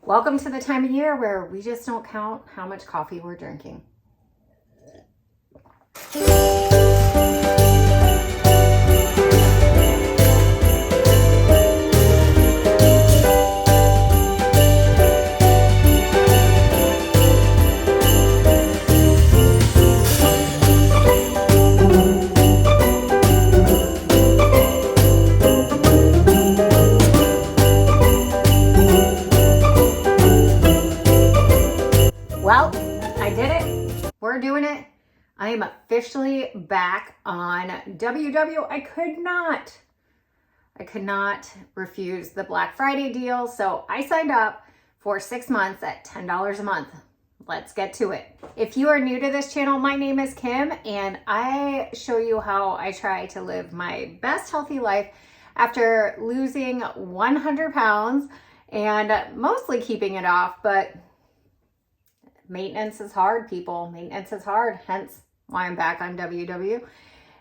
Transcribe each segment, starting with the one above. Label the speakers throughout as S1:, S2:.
S1: Welcome to the time of year where we just don't count how much coffee we're drinking. Well, I did it. We're doing it. I am officially back on WW. I could not refuse the Black Friday deal. So I signed up for 6 months at $10 a month. Let's get to it. If you are new to this channel, my name is Kim and I show you how I try to live my best healthy life after losing 100 pounds and mostly keeping it off, but maintenance is hard, people. Maintenance is hard, hence why I'm back on WW.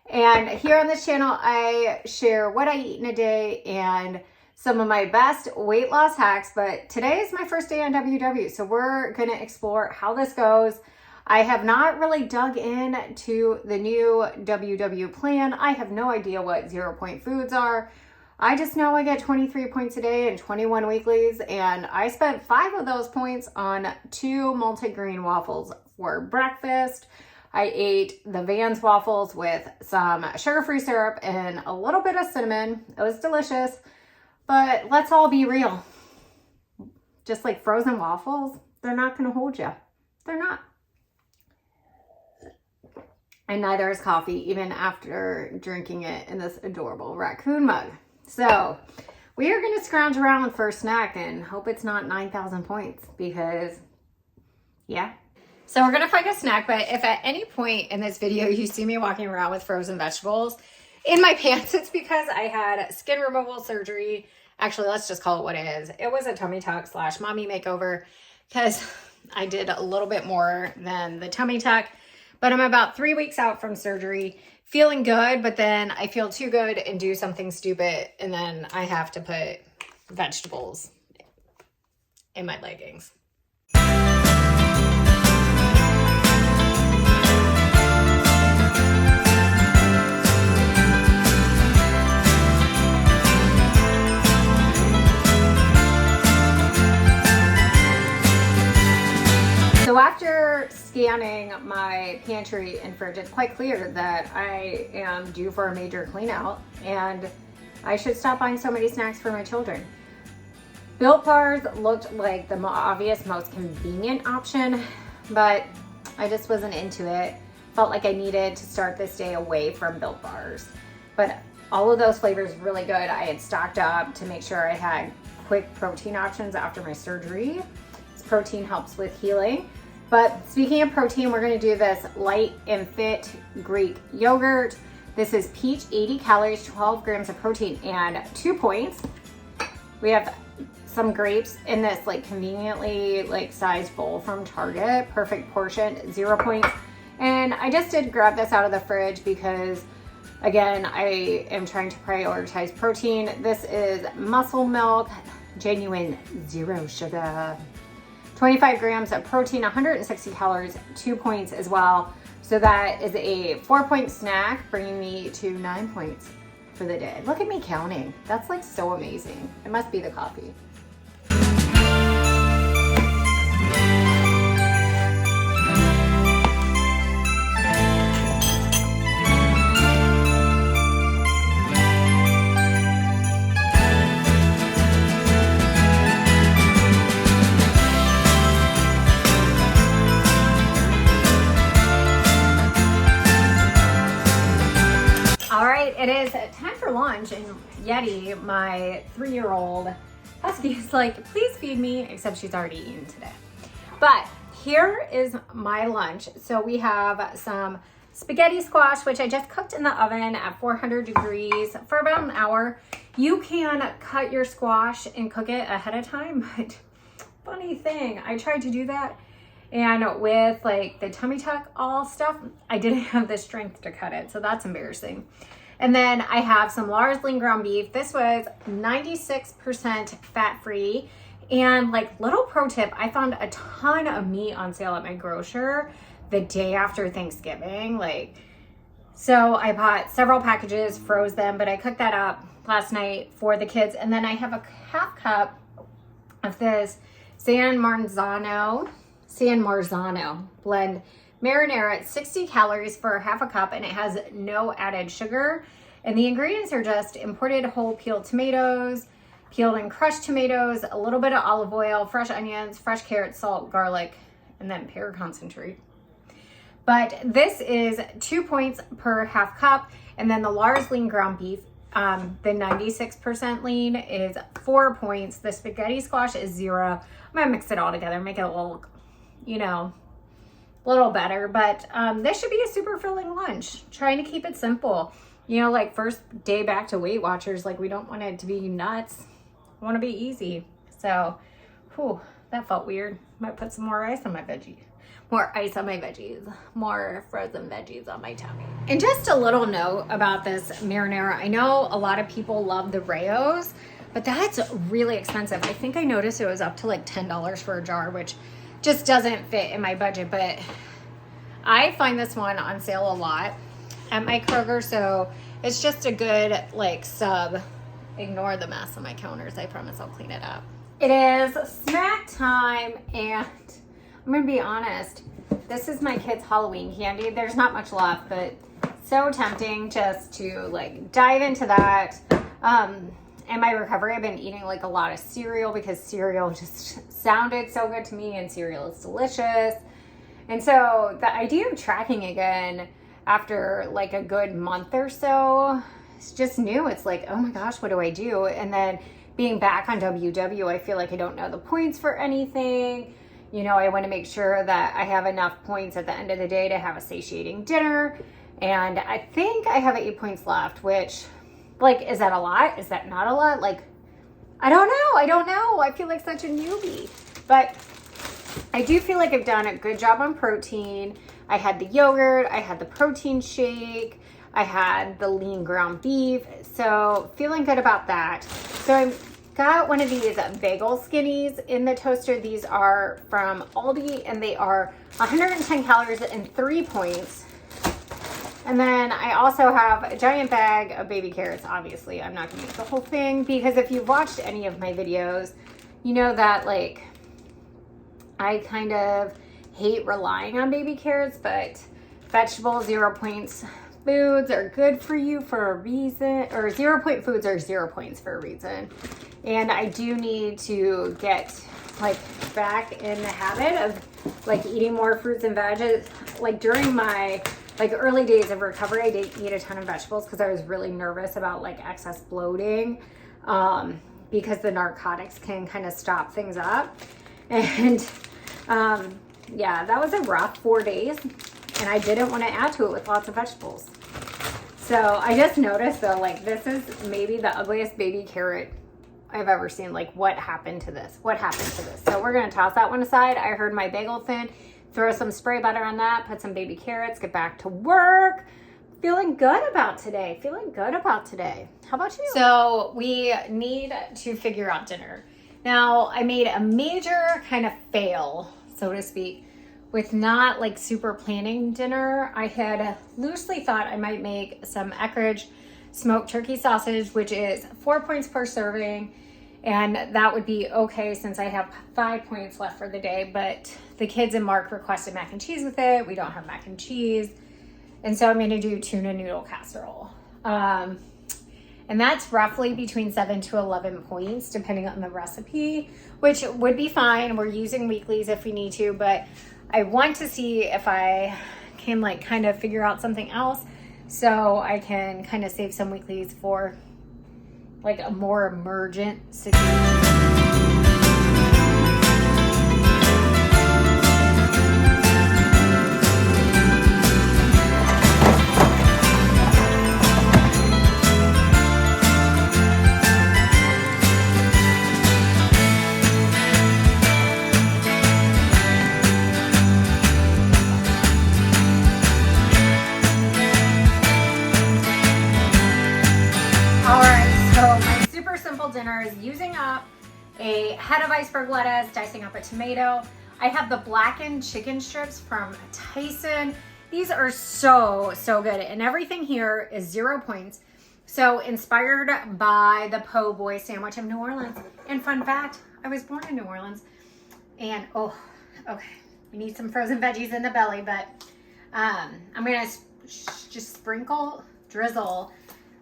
S1: And here on this channel, I share what I eat in a day and some of my best weight loss hacks. But today is my first day on WW, so we're going to explore how this goes. I have not really dug in to the new WW plan. I have no idea what 0-point foods are. I just know I get 23 points a day and 21 weeklies, and I spent 5 of those points on 2 multigrain waffles for breakfast. I ate the Vans waffles with some sugar-free syrup and a little bit of cinnamon. It was delicious, but let's all be real. Just like frozen waffles, they're not going to hold you. They're not. And neither is coffee, even after drinking it in this adorable raccoon mug. So we are going to scrounge around for a snack and hope it's not 9,000 points because, yeah. So we're going to find a snack, but if at any point in this video you see me walking around with frozen vegetables in my pants, it's because I had skin removal surgery. Actually, let's just call it what it is. It was a tummy tuck / mommy makeover because I did a little bit more than the tummy tuck, but I'm about 3 weeks out from surgery. Feeling good, but then I feel too good and do something stupid, and then I have to put vegetables in my leggings. So after scanning my pantry and fridge, it's quite clear that I am due for a major clean out and I should stop buying so many snacks for my children. Built bars looked like the obvious, most convenient option, but I just wasn't into it. Felt like I needed to start this day away from Built bars. But all of those flavors really good. I had stocked up to make sure I had quick protein options after my surgery. Protein helps with healing. But speaking of protein, we're going to do this light and fit Greek yogurt. This is peach, 80 calories, 12 grams of protein, and 2 points. We have some grapes in this like conveniently like sized bowl from Target. Perfect portion, 0 points. And I just did grab this out of the fridge because again, I am trying to prioritize protein. This is muscle milk, genuine 0 sugar. 25 grams of protein, 160 calories, 2 points as well. So that is a 4-point snack, bringing me to 9 points for the day. Look at me counting. That's like so amazing. It must be the coffee. It is time for lunch, and Yeti, my 3-year-old husky, is like, please feed me, except she's already eaten today. But here is my lunch. So we have some spaghetti squash, which I just cooked in the oven at 400 degrees for about an hour. You can cut your squash and cook it ahead of time, but funny thing, I tried to do that, and with like the tummy tuck all stuff, I didn't have the strength to cut it, so that's embarrassing. And then I have some Lars lean ground beef. This was 96% fat-free And like, little pro tip, I found a ton of meat on sale at my grocer the day after Thanksgiving. Like, so I bought several packages, froze them, but I cooked that up last night for the kids. And then I have a half cup of this San Marzano blend marinara at 60 calories for half a cup, and it has no added sugar. And the ingredients are just imported whole peeled tomatoes, peeled and crushed tomatoes, a little bit of olive oil, fresh onions, fresh carrots, salt, garlic, and then pear concentrate. But this is 2 points per half cup. And then the Lars lean ground beef, the 96% lean, is 4 points. The spaghetti squash is 0. I'm gonna mix it all together, make it a little, you know, a little better. But this should be a super filling lunch. Trying to keep it simple. You know, like, first day back to Weight Watchers, like, we don't want it to be nuts. I want to be easy. So, whew, that felt weird. Might put some more ice on my veggies. More ice on my veggies. More frozen veggies on my tummy. And just a little note about this marinara. I know a lot of people love the Rayos, but that's really expensive. I think I noticed it was up to like $10 for a jar, which just doesn't fit in my budget. But I find this one on sale a lot at my Kroger, so it's just a good like sub. Ignore the mess on my counters. I promise I'll clean it up. It is snack time, and I'm gonna be honest, this is my kids' Halloween candy. There's not much left, but so tempting just to like dive into that. In my recovery, I've been eating like a lot of cereal because cereal just sounded so good to me, and cereal is delicious. And so the idea of tracking again after like a good month or so, it's just new. It's like, oh my gosh, what do I do? And then being back on WW, I feel like I don't know the points for anything. You know, I want to make sure that I have enough points at the end of the day to have a satiating dinner. And I think I have 8 points left, which, like, is that a lot? Is that not a lot? Like, I don't know. I feel like such a newbie. But I do feel like I've done a good job on protein. I had the yogurt, I had the protein shake, I had the lean ground beef. So feeling good about that. So I got one of these bagel skinnies in the toaster. These are from Aldi, and they are 110 calories and 3 points. And then I also have a giant bag of baby carrots. Obviously, I'm not gonna eat the whole thing, because if you've watched any of my videos, you know that like I kind of hate relying on baby carrots, but vegetable 0 points foods are good for you for a reason, or 0 point foods are 0 points for a reason. And I do need to get like back in the habit of like eating more fruits and veggies. Like during my like early days of recovery, I didn't eat a ton of vegetables because I was really nervous about like excess bloating, because the narcotics can kind of stop things up. And yeah, that was a rough 4 days, and I didn't want to add to it with lots of vegetables. So I just noticed though, like this is maybe the ugliest baby carrot I've ever seen. Like, what happened to this? What happened to this? So we're gonna toss that one aside. I heard my bagel thin, throw some spray butter on that, put some baby carrots, get back to work. Feeling good about today. How about you? So we need to figure out dinner. Now, I made a major kind of fail, so to speak, with not like super planning dinner. I had loosely thought I might make some Eckrich smoked turkey sausage, which is 4 points per serving. And that would be okay since I have 5 points left for the day. But the kids and Mark requested mac and cheese with it. We don't have mac and cheese. And so I'm going to do tuna noodle casserole. And that's roughly between 7 to 11 points, depending on the recipe, which would be fine. We're using weeklies if we need to, but I want to see if I can like kind of figure out something else so I can kind of save some weeklies for like a more emergent situation. Dinner is using up head of iceberg lettuce, dicing up a tomato. I have the blackened chicken strips from Tyson. These are so good. And everything here is 0 points. So inspired by the po' boy sandwich of New Orleans. And fun fact, I was born in New Orleans. And oh, okay, we need some frozen veggies in the belly, but I'm gonna just drizzle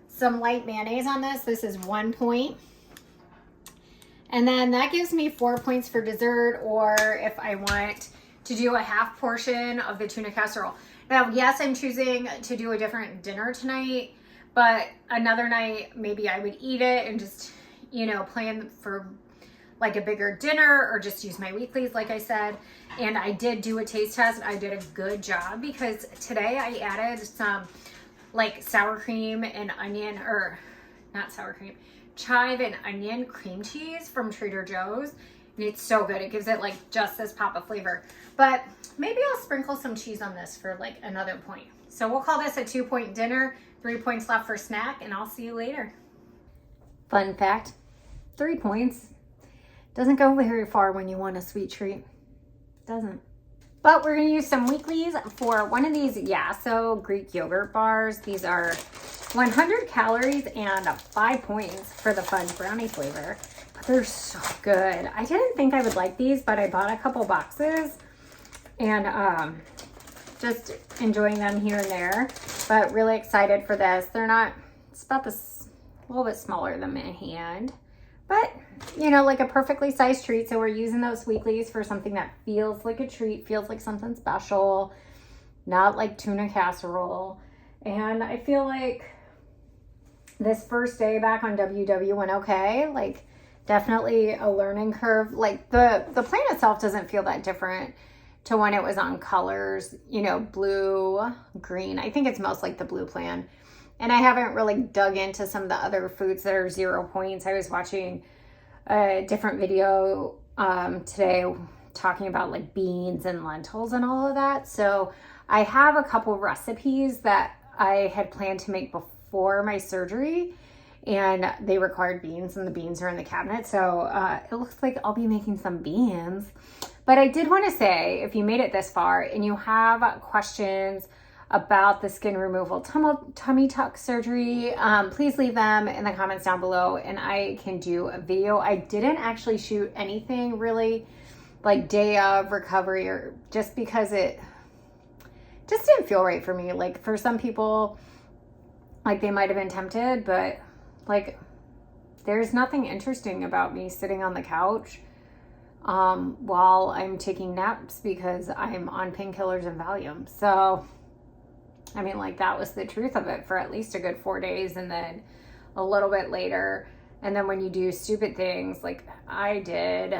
S1: some light mayonnaise on this. This is 1 point. And then that gives me 4 points for dessert, or if I want to do a half portion of the tuna casserole. Now, yes, I'm choosing to do a different dinner tonight, but another night, maybe I would eat it and just, you know, plan for like a bigger dinner, or just use my weeklies, like I said. And I did do a taste test. I did a good job, because today I added some like sour cream and onion, or not sour cream, chive and onion cream cheese from Trader Joe's. And it's so good. It gives it like just this pop of flavor. But maybe I'll sprinkle some cheese on this for like another point. So we'll call this a 2 point dinner, 3 points left for snack, and I'll see you later. Fun fact, 3 points doesn't go very far when you want a sweet treat. Doesn't. But we're gonna use some weeklies for one of these Yasso Greek yogurt bars. These are 100 calories and 5 points for the fudge brownie flavor. But they're so good. I didn't think I would like these, but I bought a couple boxes and just enjoying them here and there. But really excited for this. They're not, it's about this, a little bit smaller than my hand. But, you know, like a perfectly sized treat. So we're using those weeklies for something that feels like a treat, feels like something special, not like tuna casserole. And I feel like this first day back on WW went okay. Like, definitely a learning curve. Like, the plan itself doesn't feel that different to when it was on colors, you know, blue, green. I think it's most like the blue plan. And I haven't really dug into some of the other foods that are 0 points. I was watching a different video today talking about like beans and lentils and all of that. So I have a couple recipes that I had planned to make before my surgery, and they required beans, and the beans are in the cabinet. So it looks like I'll be making some beans. But I did want to say, if you made it this far and you have questions about the skin removal tummy tuck surgery, please leave them in the comments down below and I can do a video. I didn't actually shoot anything really like day of recovery, or just because it just didn't feel right for me. Like, for some people, like, they might have been tempted, but like, there's nothing interesting about me sitting on the couch while I'm taking naps because I'm on painkillers and Valium. So I mean, like, that was the truth of it for at least a good 4 days, and then a little bit later. And then when you do stupid things like I did,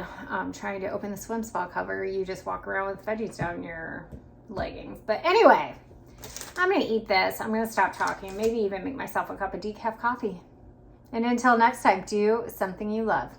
S1: trying to open the swim spa cover, you just walk around with veggies down your leggings. But anyway, I'm going to eat this. I'm going to stop talking, maybe even make myself a cup of decaf coffee. And until next time, do something you love.